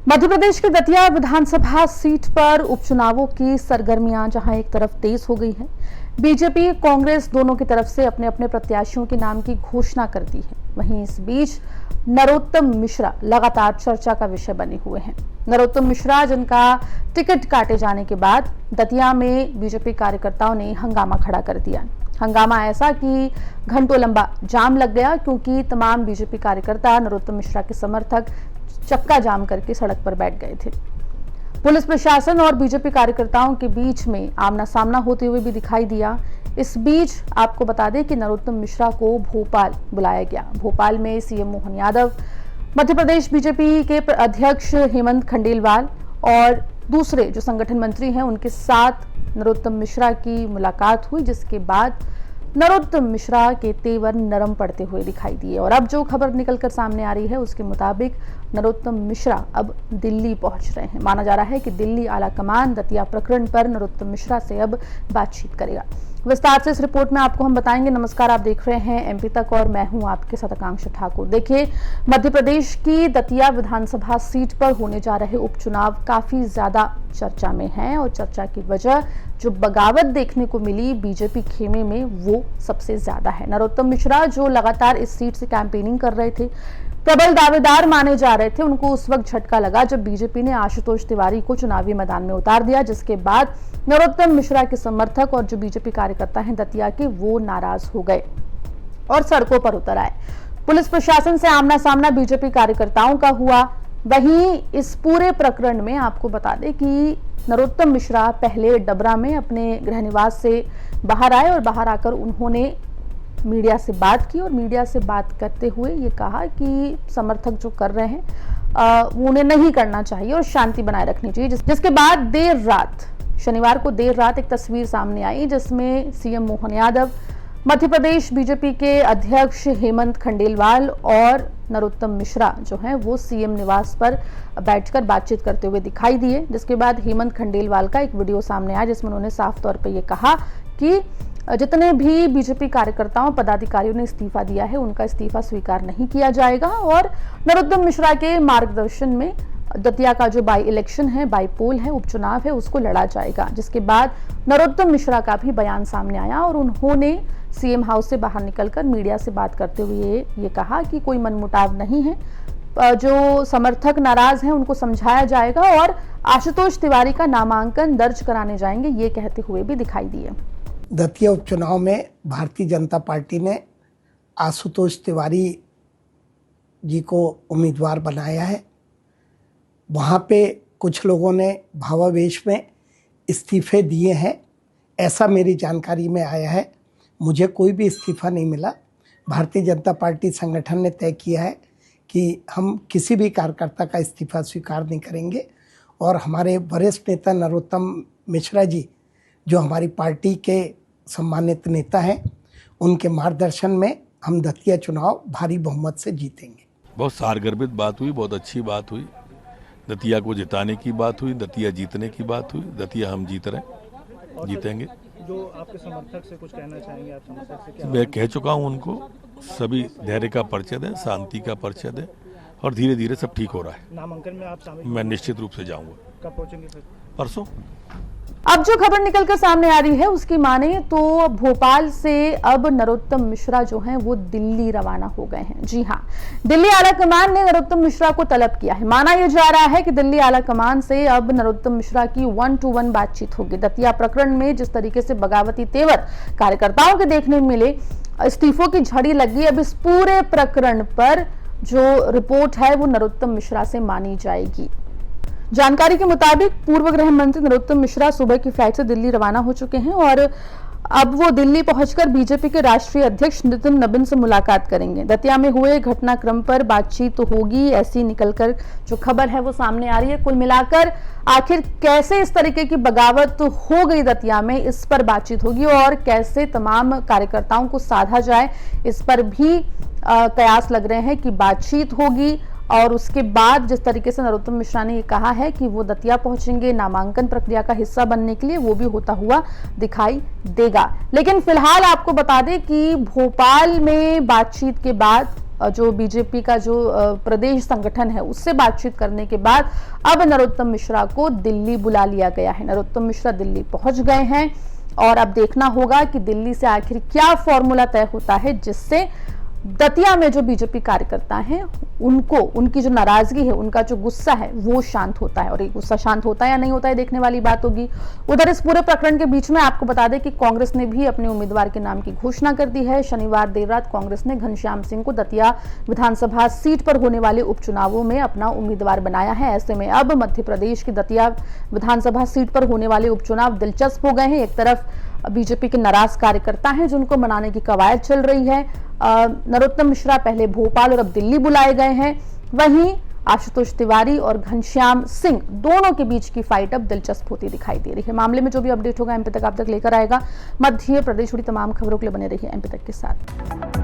मध्य प्रदेश की दतिया विधानसभा सीट पर उपचुनावों की सरगर्मियां जहां एक तरफ तेज हो गई है, बीजेपी कांग्रेस दोनों की तरफ से अपने अपने प्रत्याशियों के नाम की घोषणा कर दी है। वहीं इस बीच नरोत्तम मिश्रा लगातार चर्चा का विषय बने हुए हैं। नरोत्तम मिश्रा जिनका टिकट काटे जाने के बाद दतिया में बीजेपी कार्यकर्ताओं ने हंगामा खड़ा कर दिया। हंगामा ऐसा कि घंटों लंबा जाम लग गया, क्योंकि तमाम बीजेपी कार्यकर्ता नरोत्तम मिश्रा के समर्थक चक्का जाम करके सड़क पर बैठ गए थे। पुलिस प्रशासन और बीजेपी कार्यकर्ताओं के बीच में आमना सामना होते हुए भी दिखाई दिया। इस बीच आपको बता दें कि नरोत्तम मिश्रा को भोपाल बुलाया गया। भोपाल में सीएम मोहन यादव, मध्य प्रदेश बीजेपी के अध्यक्ष हेमंत खंडेलवाल और दूसरे जो संगठन मंत्री हैं उनके साथ नरोत्तम मिश्रा की मुलाकात हुई, जिसके बाद नरोत्तम मिश्रा के तेवर नरम पड़ते हुए दिखाई दिए। और अब जो खबर निकलकर सामने आ रही है उसके मुताबिक नरोत्तम मिश्रा अब दिल्ली पहुंच रहे हैं। माना जा रहा है कि दिल्ली आला कमान दतिया प्रकरण पर नरोत्तम मिश्रा से अब बातचीत करेगा। विस्तार से इस रिपोर्ट में आपको हम बताएंगे। नमस्कार, आप देख रहे हैं एमपी तक और मैं हूं आपके साथ आकांक्षा ठाकुर। देखिए, मध्य प्रदेश की दतिया विधानसभा सीट पर होने जा रहे उपचुनाव काफी ज्यादा चर्चा में हैं और चर्चा की वजह जो बगावत देखने को मिली बीजेपी खेमे में वो सबसे ज्यादा है। नरोत्तम मिश्रा जो लगातार इस सीट से कैंपेनिंग कर रहे थे, प्रबल दावेदार माने जा रहे थे, उनको उस वक्त झटका लगा जब बीजेपी ने आशुतोष तिवारी को चुनावी मैदान में उतार दिया, जिसके बाद नरोत्तम मिश्रा के समर्थक और जो बीजेपी कार्यकर्ता हैं दतिया के, वो नाराज हो गए और सड़कों पर उतर आए। पुलिस प्रशासन से आमना सामना बीजेपी कार्यकर्ताओं का हुआ। वहीं इस पूरे प्रकरण में आपको बता दें कि नरोत्तम मिश्रा पहले डबरा में अपने गृह निवास से बाहर आए और बाहर आकर उन्होंने मीडिया से बात की और मीडिया से बात करते हुए ये कहा कि समर्थक जो कर रहे हैं वो उन्हें नहीं करना चाहिए और शांति बनाए रखनी चाहिए। जिसके बाद देर रात, शनिवार को देर रात एक तस्वीर सामने आई जिसमें सीएम मोहन यादव, मध्य प्रदेश बीजेपी के अध्यक्ष हेमंत खंडेलवाल और नरोत्तम मिश्रा जो हैं वो सीएम निवास पर बैठकर बातचीत करते हुए दिखाई दिए। जिसके बाद हेमंत खंडेलवाल का एक वीडियो सामने आया जिसमें उन्होंने साफ तौर पर यह कहा कि जितने भी बीजेपी कार्यकर्ताओं पदाधिकारियों ने इस्तीफा दिया है उनका इस्तीफा स्वीकार नहीं किया जाएगा और नरोत्तम मिश्रा के मार्गदर्शन में दतिया का जो बाई इलेक्शन है, बाई पोल है, उपचुनाव है, उसको लड़ा जाएगा। जिसके बाद नरोत्तम मिश्रा का भी बयान सामने आया और उन्होंने सीएम हाउस से बाहर निकलकर मीडिया से बात करते हुए ये कहा कि कोई मनमुटाव नहीं है, जो समर्थक नाराज हैं उनको समझाया जाएगा और आशुतोष तिवारी का नामांकन दर्ज कराने जाएंगे, ये कहते हुए भी दिखाई दिए। दतिया उपचुनाव में भारतीय जनता पार्टी ने आशुतोष तिवारी जी को उम्मीदवार बनाया है। वहाँ पे कुछ लोगों ने भावावेश में इस्तीफे दिए हैं, ऐसा मेरी जानकारी में आया है। मुझे कोई भी इस्तीफा नहीं मिला। भारतीय जनता पार्टी संगठन ने तय किया है कि हम किसी भी कार्यकर्ता का इस्तीफा स्वीकार नहीं करेंगे और हमारे वरिष्ठ नेता नरोत्तम मिश्रा जी जो हमारी पार्टी के सम्मानित नेता हैं, उनके मार्गदर्शन में हम दतिया चुनाव भारी बहुमत से जीतेंगे। बहुत सारगर्भित बात हुई, बहुत अच्छी बात हुई। दतिया को जिताने की बात हुई, दतिया जीतने की बात हुई। दतिया हम जीत रहे हैं, जीतेंगे। जो आपके समर्थक से कुछ कहना चाहेंगे, आप समर्थक से क्या? मैं कह चुका हूं उनको, सभी धैर्य का परिचय दें, शांति का परिचय दें और धीरे धीरे सब ठीक हो रहा है। नामांकन में आप शामिल? मैं निश्चित रूप से जाऊंगा। कब पहुंचेंगे फिर? परसों। अब जो खबर निकलकर सामने आ रही है उसकी माने तो भोपाल से अब नरोत्तम मिश्रा जो हैं वो दिल्ली रवाना हो गए हैं। जी हां, दिल्ली आला कमान ने नरोत्तम मिश्रा को तलब किया है। माना यह जा रहा है कि दिल्ली आला कमान से अब नरोत्तम मिश्रा की 1-to-1 बातचीत होगी। दतिया प्रकरण में जिस तरीके से बगावती तेवर कार्यकर्ताओं के देखने में मिले, इस्तीफों की झड़ी लगी, अब इस पूरे प्रकरण पर जो रिपोर्ट है वो नरोत्तम मिश्रा से मानी जाएगी। जानकारी के मुताबिक पूर्व गृह मंत्री नरोत्तम मिश्रा सुबह की फ्लाइट से दिल्ली रवाना हो चुके हैं और अब वो दिल्ली पहुंचकर बीजेपी के राष्ट्रीय अध्यक्ष नितिन नबीन से मुलाकात करेंगे। दतिया में हुए घटनाक्रम पर बातचीत तो होगी, ऐसी निकलकर जो खबर है वो सामने आ रही है। कुल मिलाकर आखिर कैसे इस तरीके की बगावत हो गई दतिया में, इस पर बातचीत होगी और कैसे तमाम कार्यकर्ताओं को साधा जाए, इस पर भी कयास लग रहे हैं कि बातचीत होगी। और उसके बाद जिस तरीके से नरोत्तम मिश्रा ने ये कहा है कि वो दतिया पहुंचेंगे नामांकन प्रक्रिया का हिस्सा बनने के लिए, वो भी होता हुआ दिखाई देगा। लेकिन फिलहाल आपको बता दें कि भोपाल में बातचीत के बाद जो बीजेपी का जो प्रदेश संगठन है उससे बातचीत करने के बाद अब नरोत्तम मिश्रा को दिल्ली बुला लिया गया है। नरोत्तम मिश्रा दिल्ली पहुंच गए हैं और अब देखना होगा कि दिल्ली से आखिर क्या फॉर्मूला तय होता है जिससे दतिया में जो बीजेपी कार्यकर्ता हैं उनको, उनकी जो नाराजगी है, उनका जो गुस्सा है वो शांत होता है। और ये गुस्सा शांत होता है या नहीं होता है देखने वाली बात होगी। उधर इस पूरे प्रकरण के बीच में आपको बता दें कि कांग्रेस ने भी अपने उम्मीदवार के नाम की घोषणा कर दी है। शनिवार देर रात कांग्रेस ने घनश्याम सिंह को दतिया विधानसभा सीट पर होने वाले उपचुनावों में अपना उम्मीदवार बनाया है। ऐसे में अब मध्य प्रदेश की दतिया विधानसभा सीट पर होने वाले उपचुनाव दिलचस्प हो गए हैं। एक तरफ बीजेपी के नाराज कार्यकर्ता हैं जिनको मनाने की कवायद चल रही है। नरोत्तम मिश्रा पहले भोपाल और अब दिल्ली बुलाए गए हैं। वहीं आशुतोष तिवारी और घनश्याम सिंह दोनों के बीच की फाइट अब दिलचस्प होती दिखाई दे रही है। मामले में जो भी अपडेट होगा एमपी तक आप तक लेकर आएगा। मध्य प्रदेश जुड़ी तमाम खबरों के लिए बने रहिए एमपी तक के साथ।